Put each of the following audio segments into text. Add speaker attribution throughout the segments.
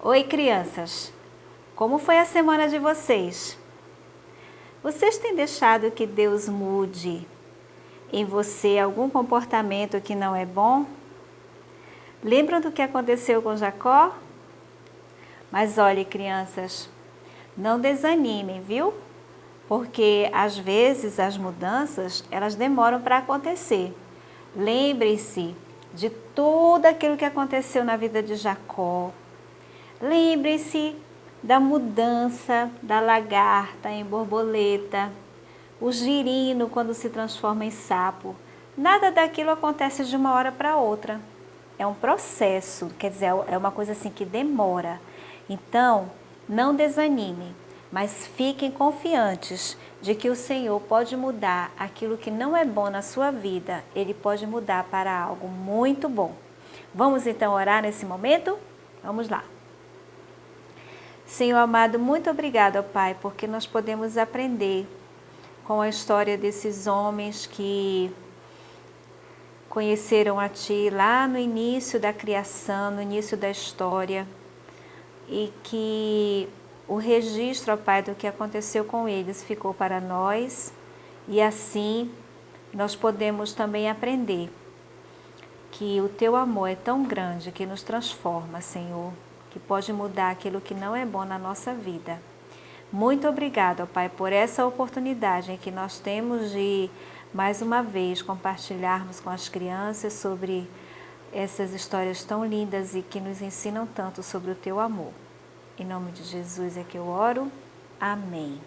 Speaker 1: Oi, crianças! Como foi a semana de vocês? Vocês têm deixado que Deus mude em você algum comportamento que não é bom? Lembram do que aconteceu com Jacó? Mas olhe, crianças, não desanimem, viu? Porque às vezes as mudanças, elas demoram para acontecer. Lembrem-se de tudo aquilo que aconteceu na vida de Jacó. Lembrem-se da mudança da lagarta em borboleta, o girino quando se transforma em sapo. Nada daquilo acontece de uma hora para outra. É um processo, quer dizer, é uma coisa assim que demora. Então, não desanime, mas fiquem confiantes de que o Senhor pode mudar aquilo que não é bom na sua vida. Ele pode mudar para algo muito bom. Vamos então orar nesse momento? Vamos lá. Senhor amado, muito obrigada, Pai, porque nós podemos aprender com a história desses homens que conheceram a Ti lá no início da criação, no início da história, e que o registro, ó Pai, do que aconteceu com eles ficou para nós, e assim nós podemos também aprender que o Teu amor é tão grande que nos transforma, Senhor, que pode mudar aquilo que não é bom na nossa vida. Muito obrigada, Pai, por essa oportunidade em que nós temos de, mais uma vez, compartilharmos com as crianças sobre essas histórias tão lindas e que nos ensinam tanto sobre o Teu amor. Em nome de Jesus é que eu oro. Amém.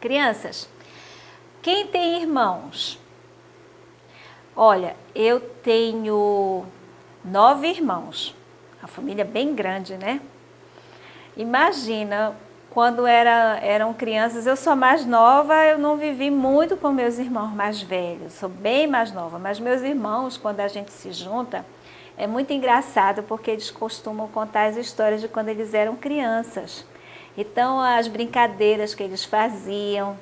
Speaker 1: Crianças, quem tem irmãos? Olha, eu tenho 9 irmãos. A família é bem grande, né? Imagina, quando eram crianças, eu sou mais nova, eu não vivi muito com meus irmãos mais velhos, sou bem mais nova, mas meus irmãos, quando a gente se junta, é muito engraçado porque eles costumam contar as histórias de quando eles eram crianças. Então, as brincadeiras que eles faziam,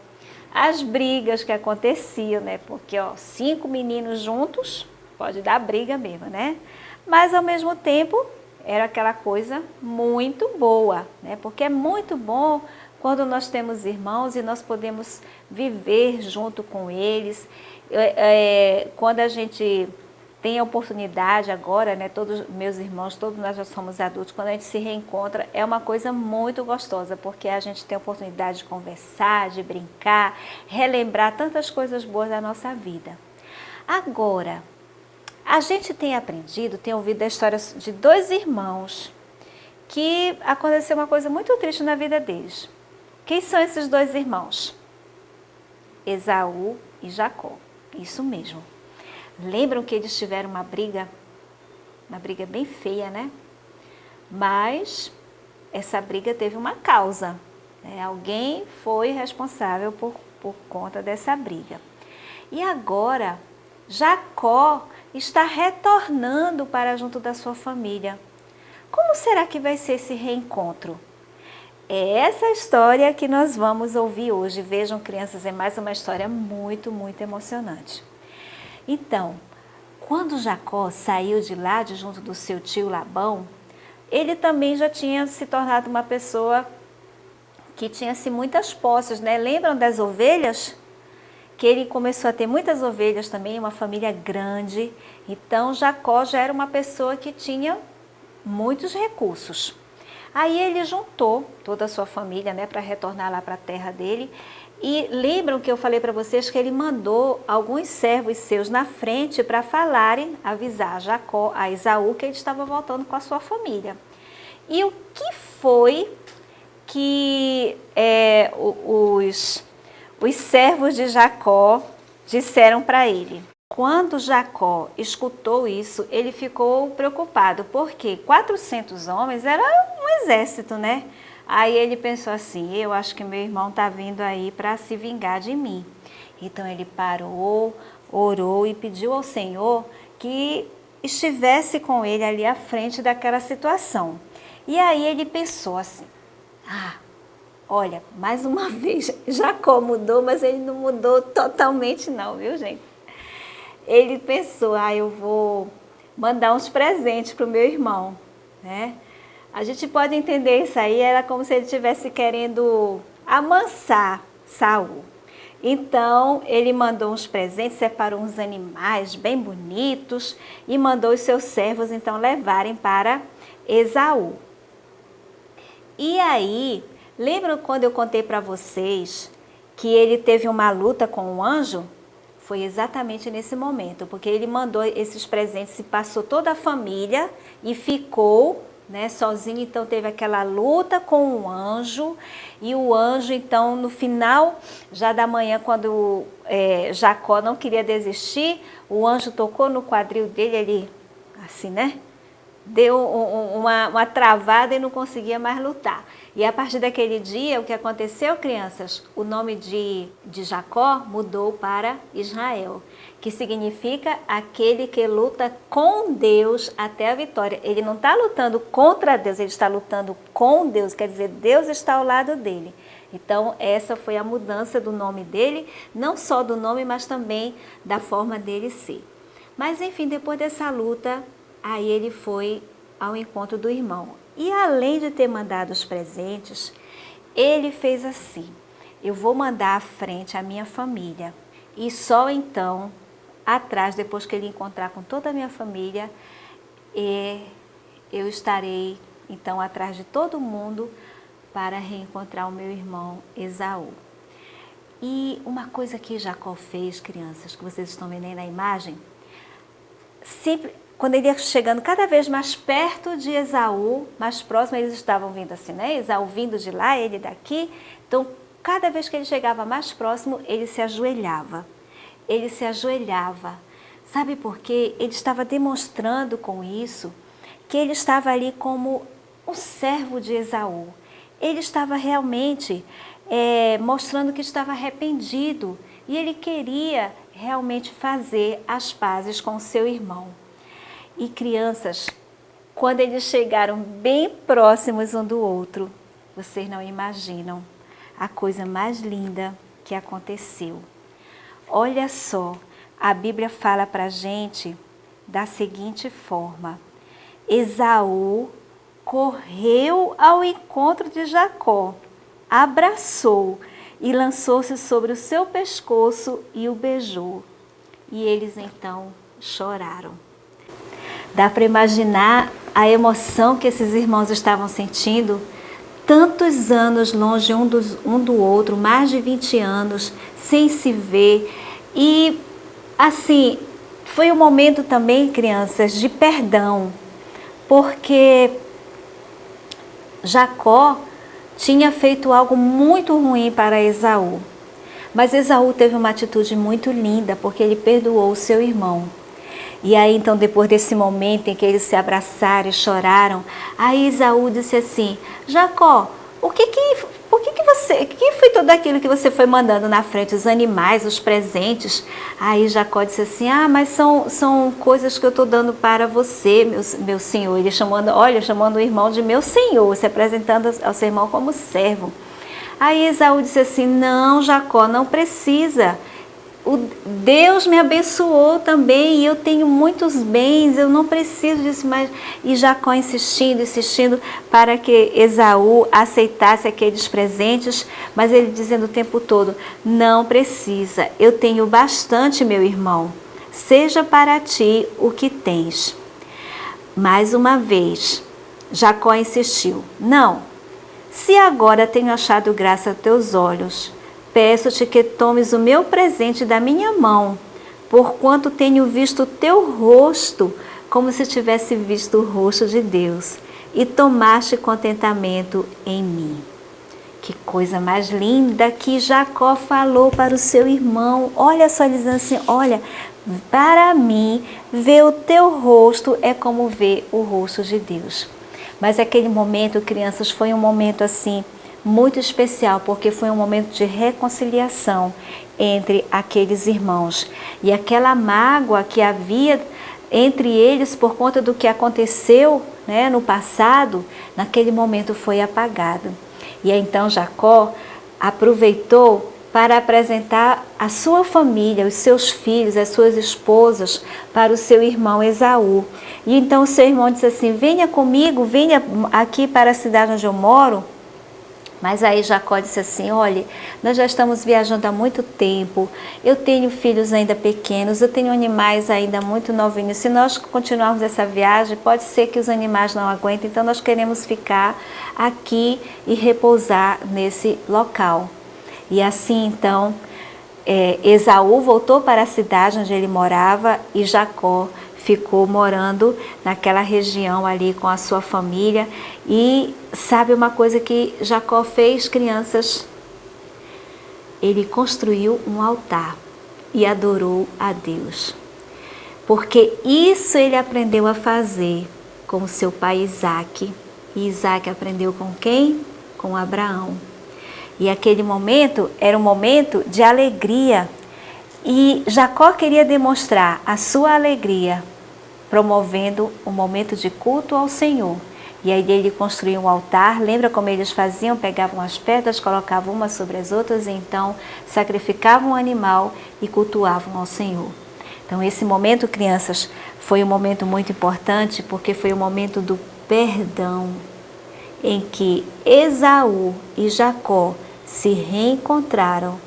Speaker 1: as brigas que aconteciam, né? Porque, 5 meninos juntos, pode dar briga mesmo, né? Mas, ao mesmo tempo, era aquela coisa muito boa, né? Porque é muito bom quando nós temos irmãos e nós podemos viver junto com eles. Quando a gente tem a oportunidade agora, né? Todos meus irmãos, todos nós já somos adultos, quando a gente se reencontra, é uma coisa muito gostosa, porque a gente tem a oportunidade de conversar, de brincar, relembrar tantas coisas boas da nossa vida. Agora, a gente tem aprendido, tem ouvido a história de 2 irmãos que aconteceu uma coisa muito triste na vida deles. Quem são esses 2 irmãos? Esaú e Jacó. Isso mesmo. Lembram que eles tiveram uma briga bem feia, né? Mas essa briga teve uma causa, né? Alguém foi responsável por conta dessa briga. E agora, Jacó está retornando para junto da sua família. Como será que vai ser esse reencontro? É essa história que nós vamos ouvir hoje. Vejam, crianças, é mais uma história muito, muito emocionante. Então, quando Jacó saiu de lá, de junto do seu tio Labão, ele também já tinha se tornado uma pessoa que tinha-se muitas posses, né? Lembram das ovelhas? Que ele começou a ter muitas ovelhas também, uma família grande. Então, Jacó já era uma pessoa que tinha muitos recursos. Aí ele juntou toda a sua família, né, para retornar lá para a terra dele. E lembram que eu falei para vocês que ele mandou alguns servos seus na frente para falarem, avisar Jacó, a Esaú, que ele estava voltando com a sua família. E o que foi que os servos de Jacó disseram para ele? Quando Jacó escutou isso, ele ficou preocupado, porque 400 homens era um exército, né? Aí ele pensou assim, eu acho que meu irmão está vindo aí para se vingar de mim. Então ele parou, orou e pediu ao Senhor que estivesse com ele ali à frente daquela situação. E aí ele pensou assim, olha, mais uma vez, Jacó mudou, mas ele não mudou totalmente não, viu, gente? Ele pensou, eu vou mandar uns presentes para o meu irmão, né? A gente pode entender isso aí, era como se ele estivesse querendo amansar Saul. Então, ele mandou uns presentes, separou uns animais bem bonitos e mandou os seus servos, então, levarem para Esaú. E aí, lembram quando eu contei para vocês que ele teve uma luta com o anjo? Foi exatamente nesse momento, porque ele mandou esses presentes e passou toda a família e ficou, né, sozinho. Então teve aquela luta com o anjo, e o anjo, então, no final já da manhã, quando Jacó não queria desistir, o anjo tocou no quadril dele, ele assim, né? Deu uma travada e não conseguia mais lutar. E a partir daquele dia, o que aconteceu, crianças? O nome de Jacó mudou para Israel, que significa aquele que luta com Deus até a vitória. Ele não está lutando contra Deus, ele está lutando com Deus, quer dizer, Deus está ao lado dele. Então, essa foi a mudança do nome dele, não só do nome, mas também da forma dele ser. Mas, enfim, depois dessa luta, aí ele foi ao encontro do irmão. E além de ter mandado os presentes, ele fez assim: eu vou mandar à frente a minha família. E só então, atrás, depois que ele encontrar com toda a minha família, eu estarei então atrás de todo mundo para reencontrar o meu irmão Esaú. E uma coisa que Jacó fez, crianças, que vocês estão vendo aí na imagem, sempre, quando ele ia chegando cada vez mais perto de Esaú, mais próximo, eles estavam vindo assim, né? Esaú vindo de lá, ele daqui. Então, cada vez que ele chegava mais próximo, ele se ajoelhava. Ele se ajoelhava. Sabe por quê? Ele estava demonstrando com isso que ele estava ali como um servo de Esaú. Ele estava realmente mostrando que estava arrependido e ele queria realmente fazer as pazes com o seu irmão. E crianças, quando eles chegaram bem próximos um do outro, vocês não imaginam a coisa mais linda que aconteceu. Olha só, a Bíblia fala para a gente da seguinte forma: Esaú correu ao encontro de Jacó, abraçou e lançou-se sobre o seu pescoço e o beijou. E eles então choraram. Dá para imaginar a emoção que esses irmãos estavam sentindo, tantos anos longe um do outro, mais de 20 anos, sem se ver. E assim, foi um momento também, crianças, de perdão, porque Jacó tinha feito algo muito ruim para Esaú. Mas Esaú teve uma atitude muito linda, porque ele perdoou o seu irmão. E aí, então, depois desse momento em que eles se abraçaram e choraram, aí Esaú disse assim: Jacó, o que foi tudo aquilo que você foi mandando na frente, os animais, os presentes? Aí Jacó disse assim: mas são coisas que eu estou dando para você, meu senhor. Ele chamando o irmão de meu senhor, se apresentando ao seu irmão como servo. Aí Esaú disse assim: não, Jacó, não precisa. Deus me abençoou também e eu tenho muitos bens, eu não preciso disso mais. E Jacó insistindo para que Esaú aceitasse aqueles presentes, mas ele dizendo o tempo todo: não precisa, eu tenho bastante, meu irmão, seja para ti o que tens. Mais uma vez, Jacó insistiu: não, se agora tenho achado graça aos teus olhos, peço-te que tomes o meu presente da minha mão, porquanto tenho visto o teu rosto, como se tivesse visto o rosto de Deus, e tomaste contentamento em mim. Que coisa mais linda que Jacó falou para o seu irmão. Olha só, ele dizendo assim: olha, para mim, ver o teu rosto é como ver o rosto de Deus. Mas aquele momento, crianças, foi um momento assim, muito especial, porque foi um momento de reconciliação entre aqueles irmãos. E aquela mágoa que havia entre eles por conta do que aconteceu, né, no passado, naquele momento foi apagado. E aí, então Jacó aproveitou para apresentar a sua família, os seus filhos, as suas esposas, para o seu irmão Esaú. E então o seu irmão disse assim: venha comigo, venha aqui para a cidade onde eu moro. Mas aí Jacó disse assim: olha, nós já estamos viajando há muito tempo, eu tenho filhos ainda pequenos, eu tenho animais ainda muito novinhos. Se nós continuarmos essa viagem, pode ser que os animais não aguentem, então nós queremos ficar aqui e repousar nesse local. E assim então Esaú voltou para a cidade onde ele morava e Jacó ficou morando naquela região ali com a sua família. E sabe uma coisa que Jacó fez, crianças? Ele construiu um altar e adorou a Deus. Porque isso ele aprendeu a fazer com o seu pai Isaque. E Isaque aprendeu com quem? Com Abraão. E aquele momento era um momento de alegria. E Jacó queria demonstrar a sua alegria promovendo um momento de culto ao Senhor. E aí ele construiu um altar. Lembra como eles faziam? Pegavam as pedras, colocavam umas sobre as outras e então sacrificavam um animal e cultuavam ao Senhor. Então esse momento, crianças, foi um momento muito importante porque foi o momento do perdão, em que Esaú e Jacó se reencontraram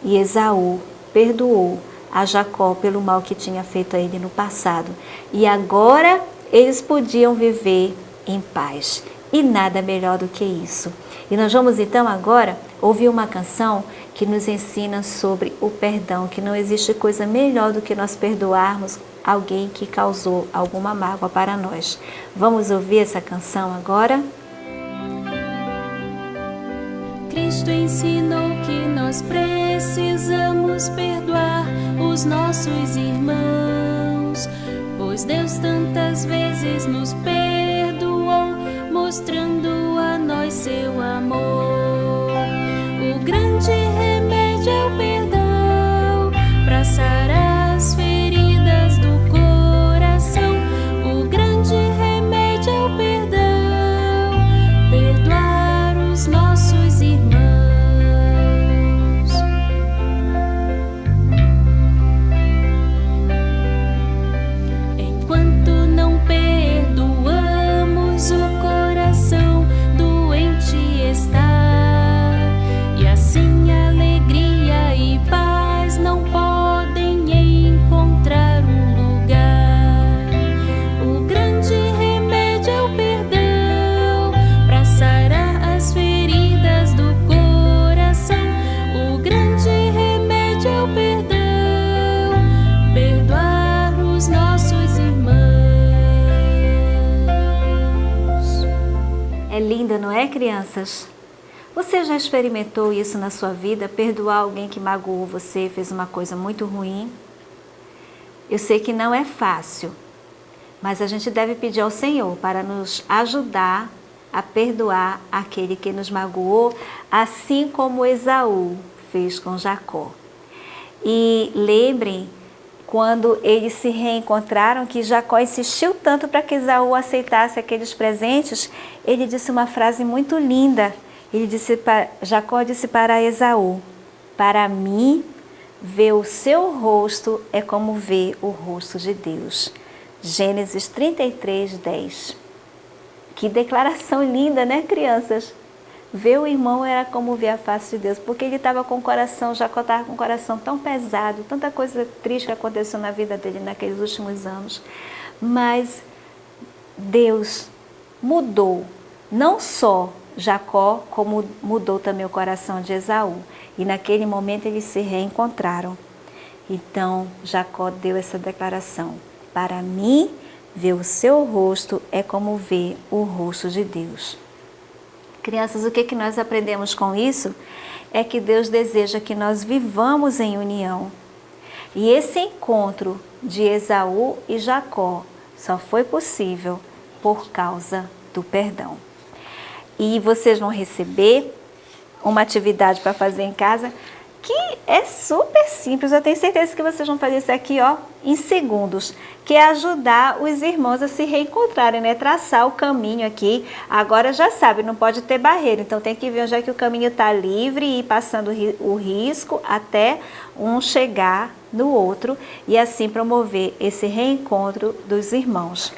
Speaker 1: e Esaú perdoou a Jacó pelo mal que tinha feito a ele no passado. E agora eles podiam viver em paz. E nada melhor do que isso. E nós vamos então agora ouvir uma canção que nos ensina sobre o perdão, que não existe coisa melhor do que nós perdoarmos alguém que causou alguma mágoa para nós. Vamos ouvir essa canção agora?
Speaker 2: Cristo ensinou que nós precisamos perdoar os nossos irmãos, pois Deus tantas vezes nos perdoou, mostrando a nós seu amor. O grande remédio é o perdão, para sarar as feridas do coração. O grande remédio é o perdão, perdoar os nossos irmãos. Enquanto não perdoamos, o coração doente está, e assim alegria e paz não podem encontrar um lugar. O grande remédio é o perdão, para sarar as feridas do coração. O grande remédio é o perdão, perdoar os nossos irmãos.
Speaker 1: É linda, não é, crianças? Você já experimentou isso na sua vida? Perdoar alguém que magoou você, fez uma coisa muito ruim? Eu sei que não é fácil, mas a gente deve pedir ao Senhor para nos ajudar a perdoar aquele que nos magoou, assim como Esaú fez com Jacó. E lembrem, quando eles se reencontraram, que Jacó insistiu tanto para que Esaú aceitasse aqueles presentes, ele disse uma frase muito linda. Jacó disse para Esaú: para mim, ver o seu rosto é como ver o rosto de Deus. Gênesis 33, 10. Que declaração linda, né, crianças? Ver o irmão era como ver a face de Deus, porque ele estava com o coração, Jacó estava com o coração tão pesado, tanta coisa triste que aconteceu na vida dele naqueles últimos anos. Mas Deus mudou, não só Jacó, como mudou também o coração de Esaú. E naquele momento eles se reencontraram. Então Jacó deu essa declaração: para mim, ver o seu rosto é como ver o rosto de Deus. Crianças, o que nós aprendemos com isso? É que Deus deseja que nós vivamos em união. E esse encontro de Esaú e Jacó só foi possível por causa do perdão. E vocês vão receber uma atividade para fazer em casa. que é super simples. Eu tenho certeza que vocês vão fazer isso aqui, ó, em segundos, que é ajudar os irmãos a se reencontrarem, né? Traçar o caminho aqui. Agora já sabe, não pode ter barreira, então tem que ver onde é que o caminho está livre e ir passando o risco até um chegar no outro e assim promover esse reencontro dos irmãos.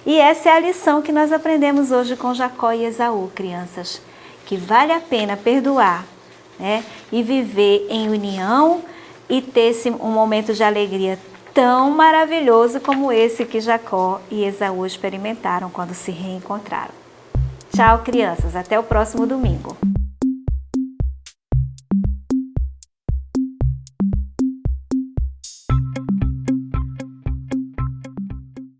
Speaker 1: E essa é a lição que nós aprendemos hoje com Jacó e Esaú, crianças, que vale a pena perdoar, né? E viver em união e ter um momento de alegria tão maravilhoso como esse que Jacó e Esaú experimentaram quando se reencontraram. Tchau, crianças. Até o próximo domingo.